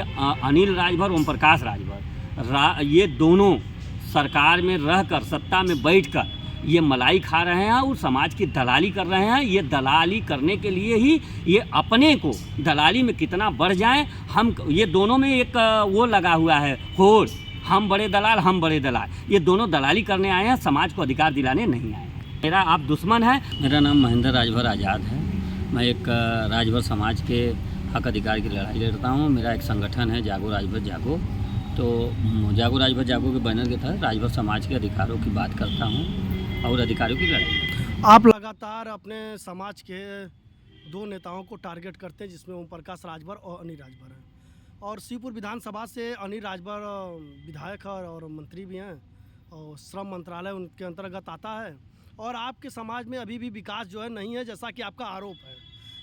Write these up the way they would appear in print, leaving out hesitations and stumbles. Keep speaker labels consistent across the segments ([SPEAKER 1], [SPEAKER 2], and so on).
[SPEAKER 1] अनिल राजभर, ओम प्रकाश राजभर, ये दोनों सरकार में रहकर, सत्ता में बैठकर ये मलाई खा रहे हैं और समाज की दलाली कर रहे हैं। ये दलाली करने के लिए ही ये अपने को दलाली में कितना बढ़ जाएं, हम ये दोनों में एक वो लगा हुआ है होड़, हम बड़े दलाल, हम बड़े दलाल। ये दोनों दलाली करने आए हैं, समाज को अधिकार दिलाने नहीं आए हैं। मेरा आप दुश्मन है। मेरा नाम महेंद्र राजभर आज़ाद है। मैं एक राजभर समाज के हक अधिकार की लड़ाई लड़ता हूँ। मेरा एक संगठन है जागो राजभर जागो। तो जागो राजभर जागो के बैनर के तहत राजभर समाज के अधिकारों की बात करता हूँ और अधिकारों की लड़ाई।
[SPEAKER 2] आप लगातार अपने समाज के दो नेताओं को टारगेट करते हैं, जिसमें ओम प्रकाश राजभर और अनिल राजभर हैं। और शिवपुर विधानसभा से अनिल राजभर विधायक और मंत्री भी हैं और श्रम मंत्रालय उनके अंतर्गत आता है। और आपके समाज में अभी भी विकास जो है नहीं है, जैसा कि आपका आरोप है।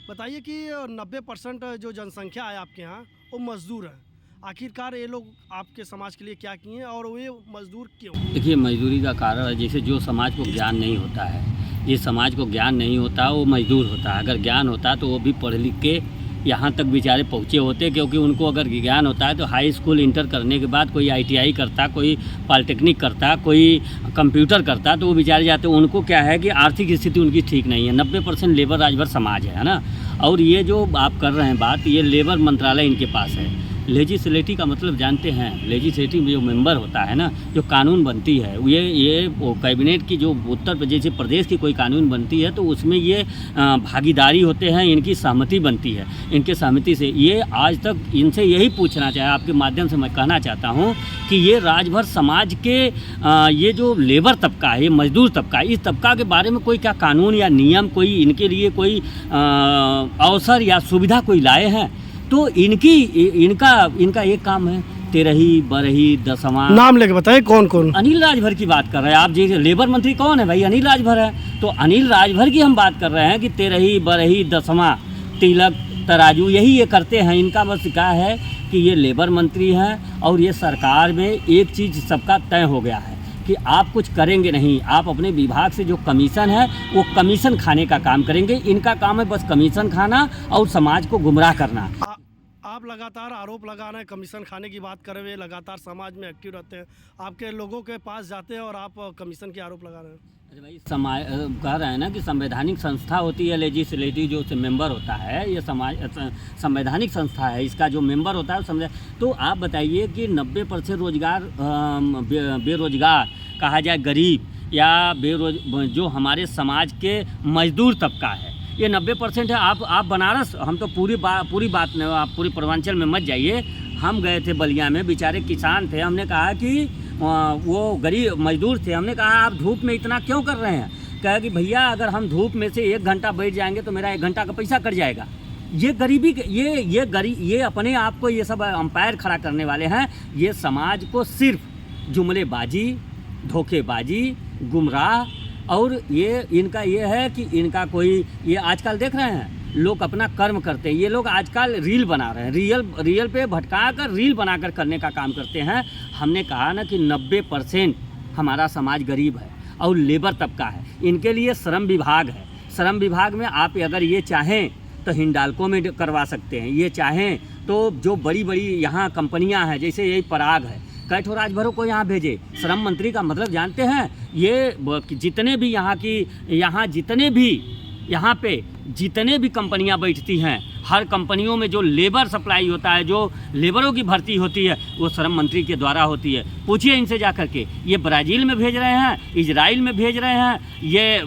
[SPEAKER 2] बताइए कि 90% जो जनसंख्या है आपके यहाँ वो मजदूर हैं। आखिरकार ये लोग आपके समाज के लिए क्या किए हैं और वे मजदूर क्यों?
[SPEAKER 1] देखिए, मजदूरी का कारण है, जैसे जो समाज को ज्ञान नहीं होता है, ये समाज को ज्ञान नहीं होता वो मजदूर होता है। अगर ज्ञान होता तो वो भी पढ़ लिख के यहाँ तक बेचारे पहुँचे होते, क्योंकि उनको अगर ज्ञान होता है तो हाई स्कूल इंटर करने के बाद कोई ITI करता, कोई पॉलिटेक्निक करता, कोई कंप्यूटर करता, तो वो बेचारे जाते। उनको क्या है कि आर्थिक स्थिति उनकी ठीक नहीं है। 90% लेबर राजभर समाज है ना। और ये जो आप कर रहे हैं बात, ये लेबर मंत्रालय इनके पास है। लेजिस्लेटिव का मतलब जानते हैं? लेजिस्लेटिव में जो मेंबर होता है ना, जो कानून बनती है, ये कैबिनेट की जो उत्तर प्रदेश जैसे प्रदेश की कोई कानून बनती है तो उसमें ये भागीदारी होते हैं, इनकी सहमति बनती है। इनके सहमति से ये आज तक इनसे यही पूछना चाहे, आपके माध्यम से मैं कहना चाहता हूँ कि ये राजभर समाज के ये जो लेबर तबका है, ये मजदूर तबका है, इस तबका के बारे में कोई क्या कानून या नियम, कोई इनके लिए कोई अवसर या सुविधा कोई लाए हैं? तो इनका एक काम है, 13वीं 12वीं 10वां।
[SPEAKER 2] नाम लेके बताइए कौन कौन?
[SPEAKER 1] अनिल राजभर की बात कर रहे हैं आप जी। लेबर मंत्री कौन है भाई? अनिल राजभर है। तो अनिल राजभर की हम बात कर रहे हैं कि 13वीं 12वीं 10वां तिलक तराजू यही ये करते हैं। इनका बस क्या है कि ये लेबर मंत्री हैं और ये सरकार में एक चीज़ सबका तय हो गया है कि आप कुछ करेंगे नहीं, आप अपने विभाग से जो कमीशन है वो कमीशन खाने का काम करेंगे। इनका काम है बस कमीशन खाना और समाज को गुमराह करना।
[SPEAKER 2] आप लगातार आरोप लगा रहे हैं, कमीशन खाने की बात कर रहे हैं, लगातार समाज में एक्टिव रहते हैं, आपके लोगों के पास जाते हैं और आप कमीशन के आरोप लगा रहे हैं।
[SPEAKER 1] अरे भाई, कह रहे हैं ना कि संवैधानिक संस्था होती है लेजिस्लेटिव, जो मेंबर होता है ये संवैधानिक संस्था है। इसका जो मेंबर होता है तो आप बताइए कि 90% रोजगार बेरोजगार कहा जाए, गरीब या जो हमारे समाज के मजदूर तबका है, ये 90% है। आप बनारस, हम तो पूरी बात नहीं, आप पूरी पूर्वांचल में मत जाइए। हम गए थे बलिया में, बेचारे किसान थे। हमने कहा कि वो गरीब मजदूर थे। हमने कहा आप धूप में इतना क्यों कर रहे हैं? कहा कि भैया अगर हम धूप में से 1 घंटा बैठ जाएंगे तो मेरा 1 घंटा का पैसा कट जाएगा। ये गरीबी, ये अपने आप को ये सब अंपायर खड़ा करने वाले हैं। ये समाज को सिर्फ जुमलेबाजी, धोखेबाजी, गुमराह और ये इनका ये है कि इनका कोई, ये आजकल देख रहे हैं लोग अपना कर्म करते हैं। ये लोग आजकल रील बना रहे हैं, रियल पे भटका कर रील बनाकर करने का काम करते हैं। हमने कहा ना कि 90% हमारा समाज गरीब है और लेबर तबका है। इनके लिए श्रम विभाग है। श्रम विभाग में आप अगर ये चाहें तो हिंडाल्को में करवा सकते हैं, ये चाहें तो जो बड़ी बड़ी यहाँ कंपनियाँ हैं, जैसे यही पराग है, कैठो राजभरों को यहाँ भेजे। श्रम मंत्री का मतलब जानते हैं? ये जितने भी यहाँ पे जितने भी कंपनियां बैठती हैं, हर कंपनियों में जो लेबर सप्लाई होता है, जो लेबरों की भर्ती होती है, वो श्रम मंत्री के द्वारा होती है। पूछिए इनसे जा कर के। ये ब्राज़ील में भेज रहे हैं, इजराइल में भेज रहे हैं, ये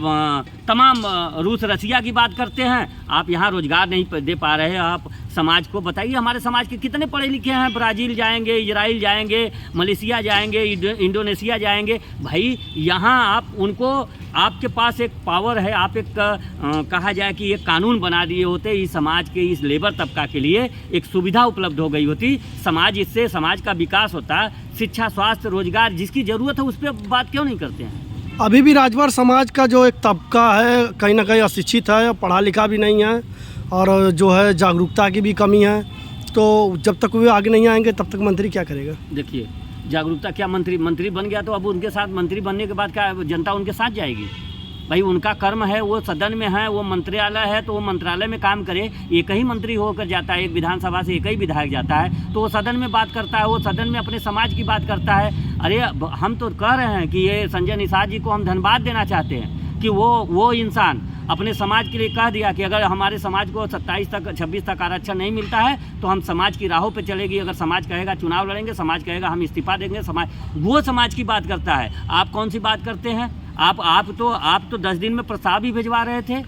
[SPEAKER 1] तमाम रूस रसिया की बात करते हैं। आप यहाँ रोज़गार नहीं दे पा रहे। आप समाज को बताइए, हमारे समाज के कितने पढ़े लिखे हैं? ब्राज़ील जाएंगे, इजराइल जाएंगे, मलेशिया जाएंगे, इंडोनेशिया जाएंगे। भाई यहाँ आप उनको, आपके पास एक पावर है, आप एक कहा जाए कि एक कानून बना दिए होते, इस समाज के, इस लेबर तबका के लिए एक सुविधा उपलब्ध हो गई होती, इससे समाज का विकास होता। शिक्षा, स्वास्थ्य, रोजगार जिसकी ज़रूरत है उस पर बात क्यों नहीं करते हैं?
[SPEAKER 2] अभी भी राजभर समाज का जो एक तबका है कहीं ना कहीं अशिक्षित है, पढ़ा लिखा भी नहीं है और जो है जागरूकता की भी कमी है। तो जब तक वे आगे नहीं आएंगे तब तक मंत्री क्या करेगा?
[SPEAKER 1] देखिए, जागरूकता क्या, मंत्री बन गया तो अब उनके साथ, मंत्री बनने के बाद क्या जनता उनके साथ जाएगी? भाई उनका कर्म है, वो सदन में है, वो मंत्रालय है तो वो मंत्रालय में काम करे। एक ही मंत्री होकर जाता है, एक विधानसभा से एक ही विधायक जाता है तो वो सदन में बात करता है, वो सदन में अपने समाज की बात करता है। अरे हम तो कह रहे हैं कि ये संजय निषाद जी को हम धन्यवाद देना चाहते हैं कि वो इंसान अपने समाज के लिए कह दिया कि अगर हमारे समाज को 26 तक आरक्षण नहीं मिलता है तो हम समाज की राहों पे चलेगी। अगर समाज कहेगा चुनाव लड़ेंगे, समाज कहेगा हम इस्तीफा देंगे, वो समाज की बात करता है। आप कौन सी बात करते हैं? आप तो 10 दिन में प्रस्ताव भी भिजवा रहे थे।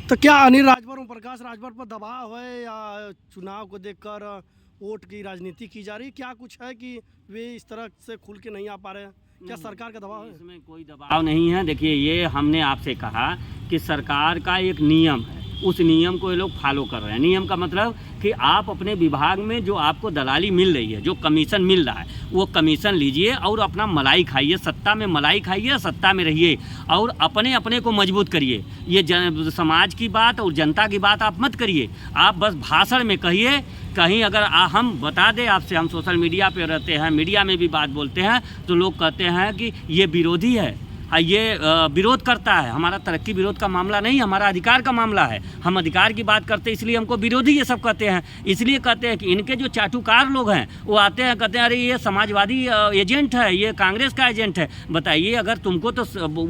[SPEAKER 2] तो क्या अनिल राजभर, ओम प्रकाश राजभर पर दबाव है या चुनाव को देखकर वोट की राजनीति की जा रही, क्या कुछ है कि वे इस तरह से खुल के नहीं आ पा रहे हैं? क्या सरकार का दबाव है?
[SPEAKER 1] इसमें कोई दबाव नहीं है। देखिए, ये हमने आपसे कहा कि सरकार का एक नियम है, उस नियम को ये लोग फॉलो कर रहे हैं। नियम का मतलब कि आप अपने विभाग में जो आपको दलाली मिल रही है, जो कमीशन मिल रहा है, वो कमीशन लीजिए और अपना मलाई खाइए, सत्ता में मलाई खाइए, सत्ता में रहिए और अपने को मजबूत करिए। ये समाज की बात और जनता की बात आप मत करिए, आप बस भाषण में कहिए। कहीं अगर हम बता दें आपसे, हम सोशल मीडिया पे रहते हैं, मीडिया में भी बात बोलते हैं तो लोग कहते हैं कि ये विरोधी है, ये विरोध करता है। हमारा तरक्की विरोध का मामला नहीं, हमारा अधिकार का मामला है। हम अधिकार की बात करते हैं, इसलिए हमको विरोधी ये सब कहते हैं। इसलिए कहते हैं कि इनके जो चाटुकार लोग हैं वो आते हैं, कहते हैं अरे ये समाजवादी एजेंट है, ये कांग्रेस का एजेंट है। बताइए, अगर तुमको तो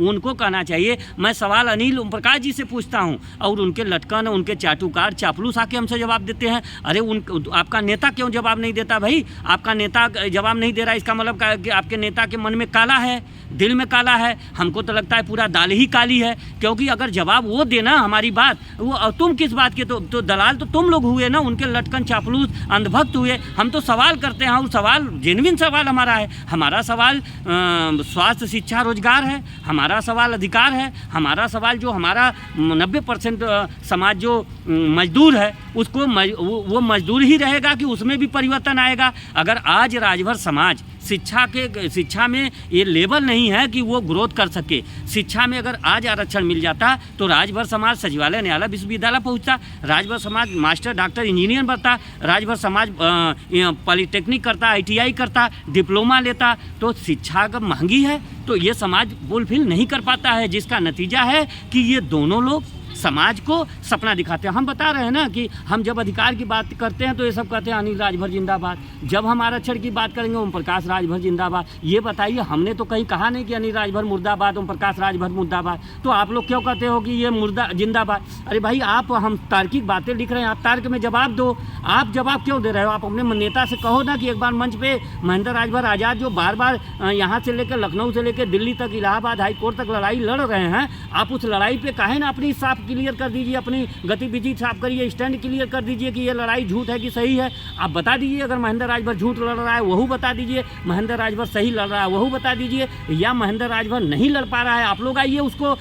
[SPEAKER 1] उनको कहना चाहिए। मैं सवाल अनिल ओम प्रकाश जी से पूछता हूँ और उनके लटकन, उनके चाटुकार चापलूस आके हमसे जवाब देते हैं। अरे आपका नेता क्यों जवाब नहीं देता? भाई आपका नेता जवाब नहीं दे रहा, इसका मतलब कि आपके नेता के मन में काला है, दिल में काला है। हमको तो लगता है पूरा दाल ही काली है, क्योंकि अगर जवाब वो देना हमारी बात, वो तुम किस बात के, तो दलाल तो तुम लोग हुए ना, उनके लटकन चापलूस अंधभक्त हुए। हम तो सवाल करते हैं और सवाल जेन्युइन सवाल हमारा है। हमारा सवाल स्वास्थ्य, शिक्षा, रोजगार है, हमारा सवाल अधिकार है, हमारा सवाल जो हमारा 90% समाज जो मजदूर है उसको वो मजदूर ही रहेगा कि उसमें भी परिवर्तन आएगा। अगर आज राजभर समाज शिक्षा में ये लेवल नहीं है कि वो ग्रोथ कर सके। शिक्षा में अगर आज आरक्षण मिल जाता तो राजभर समाज सचिवालय, न्यायालय, विश्वविद्यालय पहुंचता, राजभर समाज मास्टर, डॉक्टर, इंजीनियर बनता, राजभर समाज पॉलिटेक्निक करता, ITI करता, डिप्लोमा लेता। तो शिक्षा अगर महंगी है तो ये समाज फुलफिल नहीं कर पाता है, जिसका नतीजा है कि ये दोनों लोग समाज को सपना दिखाते हैं। हम बता रहे हैं ना कि हम जब अधिकार की बात करते हैं तो ये सब कहते हैं अनिल राजभर जिंदाबाद, जब हम आरक्षण की बात करेंगे ओम प्रकाश राजभर जिंदाबाद। ये बताइए, हमने तो कहीं कहा नहीं कि अनिल राजभर मुर्दाबाद, ओम प्रकाश राजभर मुर्दाबाद। तो आप लोग क्यों कहते हो कि ये मुर्दा जिंदाबाद? अरे भाई, आप हम तार्किक बातें लिख रहे हैं, आप तर्क में जवाब दो। आप जवाब क्यों दे रहे हो? आप अपने नेता से कहो ना कि एक बार मंच पे महेंद्र राजभर आज़ाद जो बार बार यहाँ से लेकर लखनऊ से लेकर दिल्ली तक, इलाहाबाद हाई कोर्ट तक लड़ाई लड़ रहे हैं, आप उस लड़ाई पे काहे ना अपनी साफ क्लियर कर दीजिए, अपनी गतिविधि साफ करिए, स्टैंड क्लियर कर दीजिए कि ये लड़ाई झूठ है कि सही है। आप बता दीजिए, अगर महेंद्र राजभर झूठ लड़ रहा है वह बता दीजिए, महेंद्र राजभर सही लड़ रहा है वह बता दीजिए, या महेंद्र राजभर नहीं लड़ पा रहा है, आप लोग आइए उसको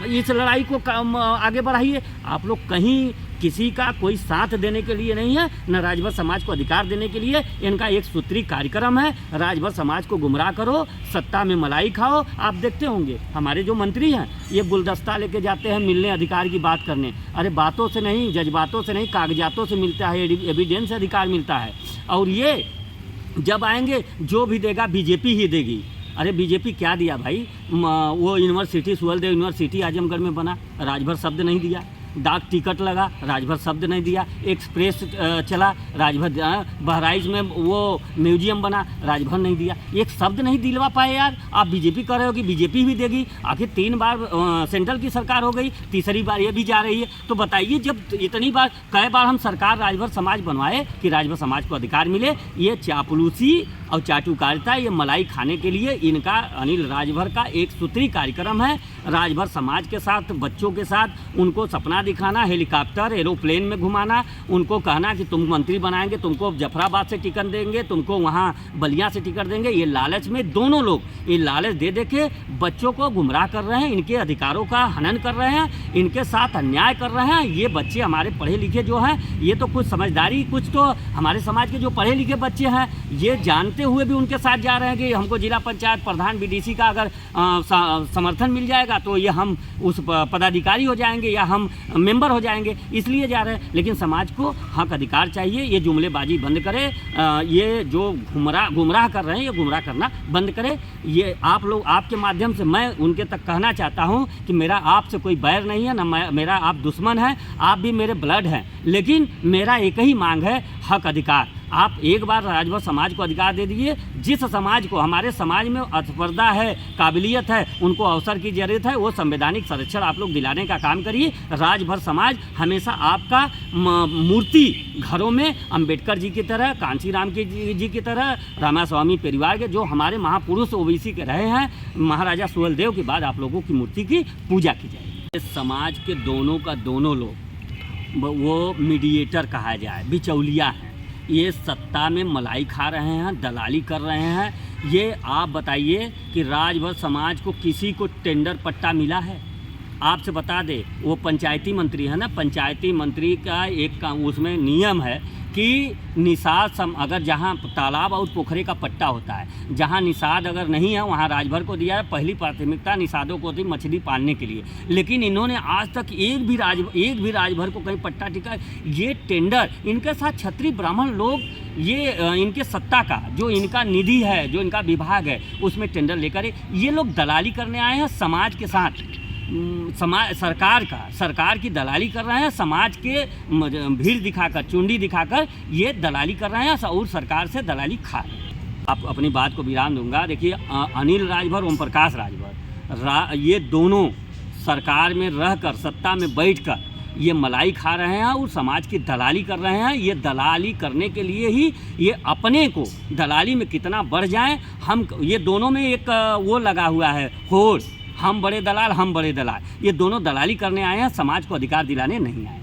[SPEAKER 1] इस लड़ाई को आगे बढ़ाइए। आप लोग कहीं किसी का कोई साथ देने के लिए नहीं है, न राजभर समाज को अधिकार देने के लिए। इनका एक सूत्री कार्यक्रम है, राजभर समाज को गुमराह करो, सत्ता में मलाई खाओ। आप देखते होंगे हमारे जो मंत्री हैं ये गुलदस्ता लेके जाते हैं मिलने, अधिकार की बात करने। अरे बातों से नहीं, जज्बातों से नहीं, कागजातों से मिलता है, एविडेंस से अधिकार मिलता है। और ये जब आएंगे जो भी देगा बीजेपी ही देगी। अरे बीजेपी क्या दिया भाई? वो यूनिवर्सिटी, सुहेलदेव यूनिवर्सिटी आजमगढ़ में बना, राजभर शब्द नहीं दिया। डाक टिकट लगा, राजभर शब्द नहीं दिया। एक्सप्रेस चला, राजभर बहराइच में वो म्यूजियम बना, राजभर नहीं दिया। एक शब्द नहीं दिलवा पाए यार। आप बीजेपी कर रहे हो कि बीजेपी भी देगी? आखिर 3 बार सेंट्रल की सरकार हो गई, तीसरी बार ये भी जा रही है। तो बताइए, जब इतनी बार, कई बार हम सरकार राजभर समाज बनवाए कि राजभर समाज को अधिकार मिले, ये चापलूसी और चाटुकारिता, ये मलाई खाने के लिए इनका अनिल राजभर का एक सूत्री कार्यक्रम है। राजभर समाज के साथ, बच्चों के साथ उनको सपना दिखाना, हेलीकॉप्टर, एरोप्लेन में घुमाना, उनको कहना कि तुम मंत्री बनाएंगे, तुमको जफराबाद से टिकट देंगे, तुमको वहाँ बलिया से टिकट देंगे। ये लालच में दोनों लोग ये लालच दे दे के बच्चों को गुमराह कर रहे हैं, इनके अधिकारों का हनन कर रहे हैं, इनके साथ अन्याय कर रहे हैं। ये बच्चे हमारे पढ़े लिखे जो हैं, ये तो कुछ समझदारी, कुछ तो हमारे समाज के जो पढ़े लिखे बच्चे हैं, ये जानते हुए भी उनके साथ जा रहे हैं कि हमको जिला पंचायत प्रधान, BDC का अगर समर्थन मिल जाएगा जाएगा तो ये हम उस पदाधिकारी हो जाएंगे या हम मेंबर हो जाएंगे, इसलिए जा रहे हैं। लेकिन समाज को हक अधिकार चाहिए, ये जुमलेबाजी बंद करे, ये जो गुमराह कर रहे हैं ये गुमराह करना बंद करे। ये आप लोग, आपके माध्यम से मैं उनके तक कहना चाहता हूँ कि मेरा आपसे कोई बैर नहीं है, ना मेरा आप दुश्मन हैं, आप भी मेरे ब्लड हैं, लेकिन मेरा एक ही मांग है, हक अधिकार। आप एक बार राजभर समाज को अधिकार दे दीजिए। जिस समाज को, हमारे समाज में स्पर्धा है, काबिलियत है, उनको अवसर की ज़रूरत है, वो संवैधानिक संरक्षण आप लोग दिलाने का काम करिए। राजभर समाज हमेशा आपका मूर्ति घरों में अंबेडकर जी की तरह, कांशीराम जी की तरह, रामास्वामी परिवार के जो हमारे महापुरुष ओबीसी के रहे हैं, महाराजा सुहेलदेव के बाद आप लोगों की मूर्ति की पूजा की जाए। समाज के दोनों का दोनों लोग वो मीडिएटर कहा जाए, बिचौलिया हैं, ये सत्ता में मलाई खा रहे हैं, दलाली कर रहे हैं। ये आप बताइए कि राजभर समाज को किसी को टेंडर पट्टा मिला है? आपसे बता दे, वो पंचायती मंत्री है ना, पंचायती मंत्री का एक उसमें नियम है कि निषाद अगर जहाँ तालाब और पोखरे का पट्टा होता है, जहाँ निषाद अगर नहीं है वहाँ राजभर को दिया है। पहली प्राथमिकता निषादों को थी मछली पालने के लिए, लेकिन इन्होंने आज तक एक भी राजभर को कहीं पट्टा टिका। ये टेंडर इनके साथ क्षत्रिय ब्राह्मण लोग, ये इनके सत्ता का जो इनका निधि है, जो इनका विभाग है, उसमें टेंडर लेकर ये लोग दलाली करने आए हैं समाज के साथ। सरकार की दलाली कर रहे हैं, समाज के भीड़ दिखाकर, चुंडी दिखाकर ये दलाली कर रहे हैं और सरकार से दलाली खा रहे हैं। आप अपनी बात को विराम दूंगा। देखिए, अनिल राजभर, ओम प्रकाश राजभर, ये दोनों सरकार में रहकर, सत्ता में बैठकर ये मलाई खा रहे हैं और समाज की दलाली कर रहे हैं। ये दलाली करने के लिए ही ये अपने को दलाली में कितना बढ़ जाएं, हम ये दोनों में एक वो लगा हुआ है होड़, हम बड़े दलाल, हम बड़े दलाल। ये दोनों दलाली करने आए हैं, समाज को अधिकार दिलाने नहीं आए।